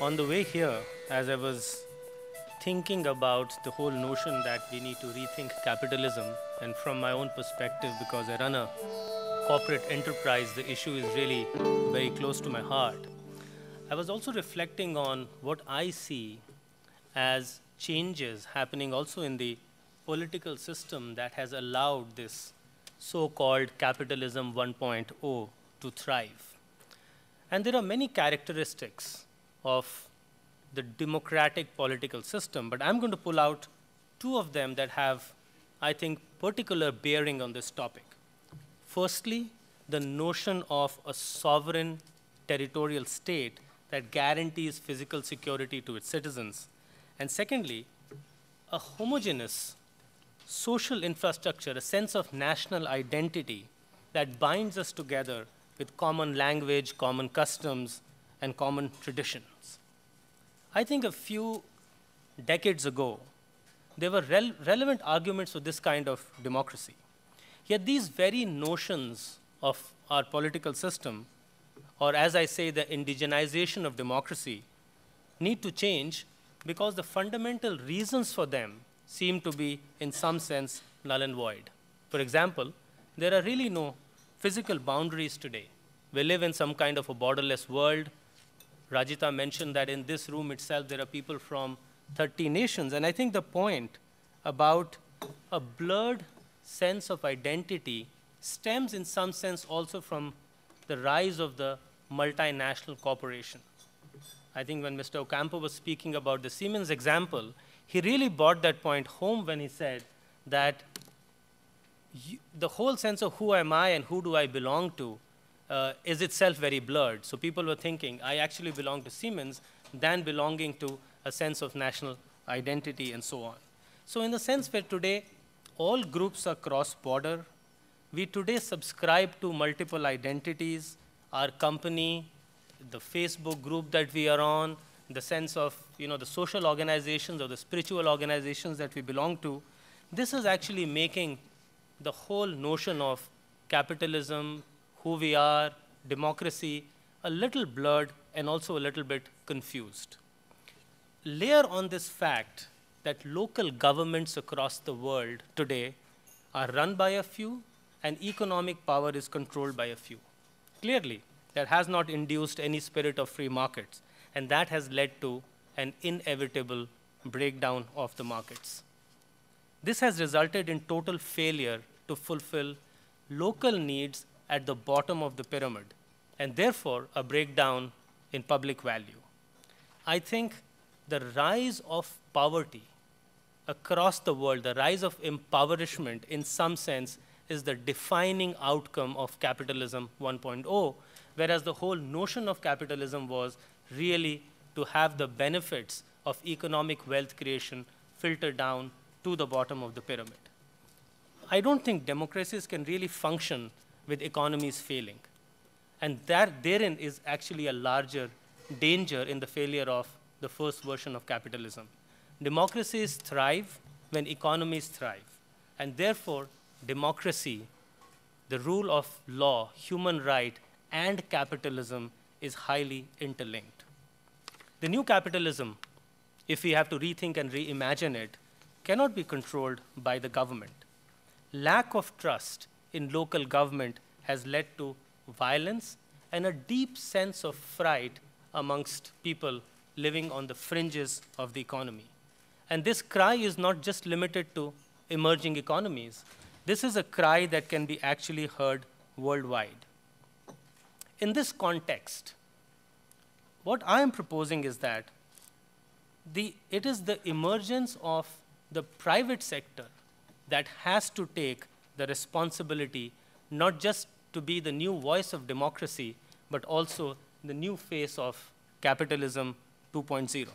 On the way here, as I was thinking about the whole notion that we need to rethink capitalism, and from my own perspective, because I run a corporate enterprise, the issue is really very close to my heart. I was also reflecting on what I see as changes happening also in the political system that has allowed this so called capitalism 1.0 to thrive. And there are many characteristics of the democratic political system, but I'm going to pull out two of them that have, I think, particular bearing on this topic. Firstly, the notion of a sovereign territorial state that guarantees physical security to its citizens. And secondly, a homogeneous social infrastructure, a sense of national identity that binds us together with common language, common customs, and common traditions. I think a few decades ago, there were relevant arguments for this kind of democracy. Yet these very notions of our political system, or as I say, the indigenization of democracy, need to change because the fundamental reasons for them seem to be, in some sense, null and void. For example, there are really no physical boundaries today. We live in some kind of a borderless world. Rajita mentioned that in this room itself, there are people from 30 nations. And I think the point about a blurred sense of identity stems in some sense also from the rise of the multinational corporation. I think when Mr. Ocampo was speaking about the Siemens example, he really brought that point home when he said that the whole sense of who am I and who do I belong to is itself very blurred. So people were thinking, I actually belong to Siemens than belonging to a sense of national identity and so on. So in the sense where today all groups are cross-border, we today subscribe to multiple identities, our company, the Facebook group that we are on, the sense of the social organizations or the spiritual organizations that we belong to. This is actually making the whole notion of capitalism, who we are, democracy, a little blurred and also a little bit confused. Layer on this fact that local governments across the world today are run by a few and economic power is controlled by a few. Clearly, that has not induced any spirit of free markets, and that has led to an inevitable breakdown of the markets. This has resulted in total failure to fulfill local needs at the bottom of the pyramid, and therefore a breakdown in public value. I think the rise of poverty across the world, the rise of impoverishment in some sense is the defining outcome of capitalism 1.0, whereas the whole notion of capitalism was really to have the benefits of economic wealth creation filter down to the bottom of the pyramid. I don't think democracies can really function with economies failing. And that therein is actually a larger danger in the failure of the first version of capitalism. Democracies thrive when economies thrive. And therefore, democracy, the rule of law, human right, and capitalism is highly interlinked. The new capitalism, if we have to rethink and reimagine it, cannot be controlled by the government. Lack of trust in local government has led to violence and a deep sense of fright amongst people living on the fringes of the economy. And this cry is not just limited to emerging economies. This is a cry that can be actually heard worldwide. In this context, what I am proposing is that it is the emergence of the private sector that has to take the responsibility not just to be the new voice of democracy, but also the new face of capitalism 2.0.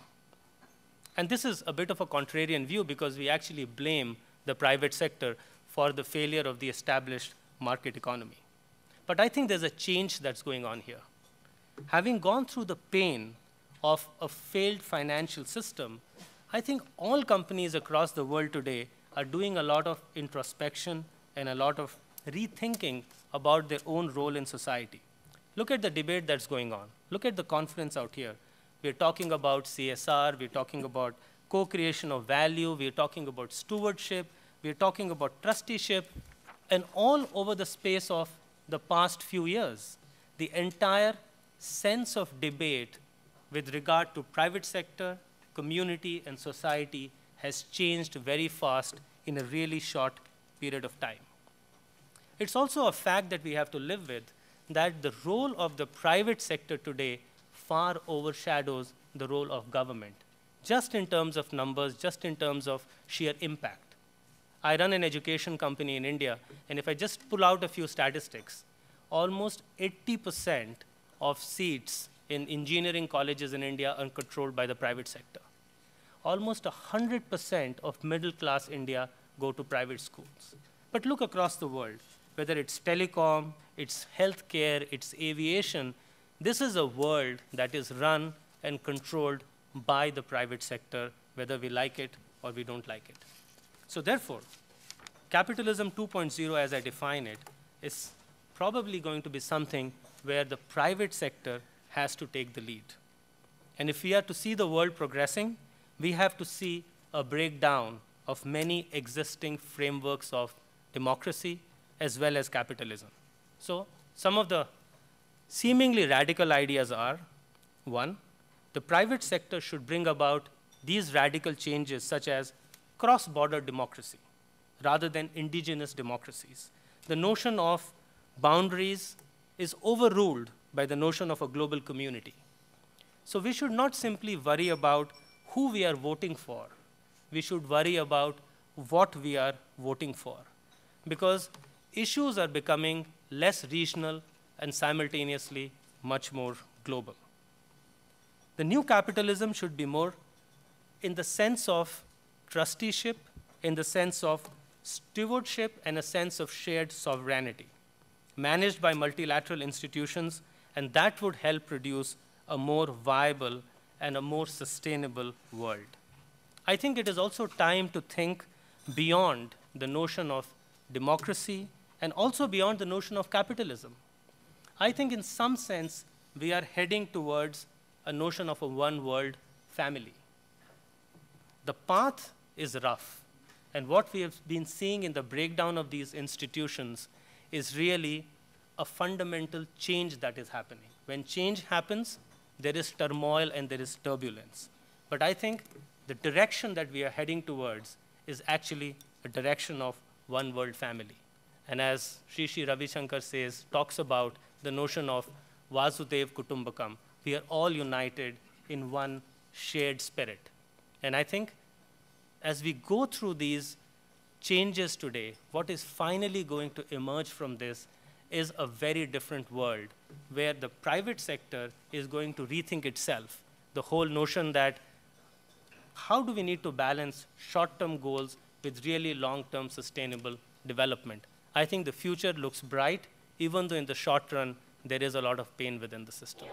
And this is a bit of a contrarian view because we actually blame the private sector for the failure of the established market economy. But I think there's a change that's going on here. Having gone through the pain of a failed financial system, I think all companies across the world today are doing a lot of introspection and a lot of rethinking about their own role in society. Look at the debate that's going on. Look at the conference out here. we're talking about CSR, we're talking about co-creation of value, we're talking about stewardship, we're talking about trusteeship, and all over the space of the past few years, the entire sense of debate with regard to private sector, community, and society has changed very fast in a really short period of time. It's also a fact that we have to live with, that the role of the private sector today far overshadows the role of government, just in terms of numbers, just in terms of sheer impact. I run an education company in India, and if I just pull out a few statistics, almost 80% of seats in engineering colleges in India are controlled by the private sector. Almost 100% of middle-class India go to private schools. But look across the world, whether it's telecom, it's healthcare, it's aviation, this is a world that is run and controlled by the private sector, whether we like it or we don't like it. So therefore, capitalism 2.0, as I define it, is probably going to be something where the private sector has to take the lead. And if we are to see the world progressing, we have to see a breakdown of many existing frameworks of democracy as well as capitalism. So some of the seemingly radical ideas are, one, the private sector should bring about these radical changes such as cross-border democracy rather than indigenous democracies. The notion of boundaries is overruled by the notion of a global community. So we should not simply worry about who we are voting for. We should worry about what we are voting for, because issues are becoming less regional and simultaneously much more global. The new capitalism should be more in the sense of trusteeship, in the sense of stewardship, and a sense of shared sovereignty, managed by multilateral institutions, and that would help produce a more viable and a more sustainable world. I think it is also time to think beyond the notion of democracy and also beyond the notion of capitalism. I think in some sense, we are heading towards a notion of a one world family. The path is rough, and what we have been seeing in the breakdown of these institutions is really a fundamental change that is happening. When change happens, there is turmoil and there is turbulence. But I think the direction that we are heading towards is actually a direction of one world family. And as Sri Sri Ravi Shankar says, talks about the notion of Vasudev Kutumbakam, we are all united in one shared spirit. And I think as we go through these changes today, what is finally going to emerge from this is a very different world where the private sector is going to rethink itself. The whole notion that how do we need to balance short-term goals with really long-term sustainable development? I think the future looks bright, even though in the short run, there is a lot of pain within the system.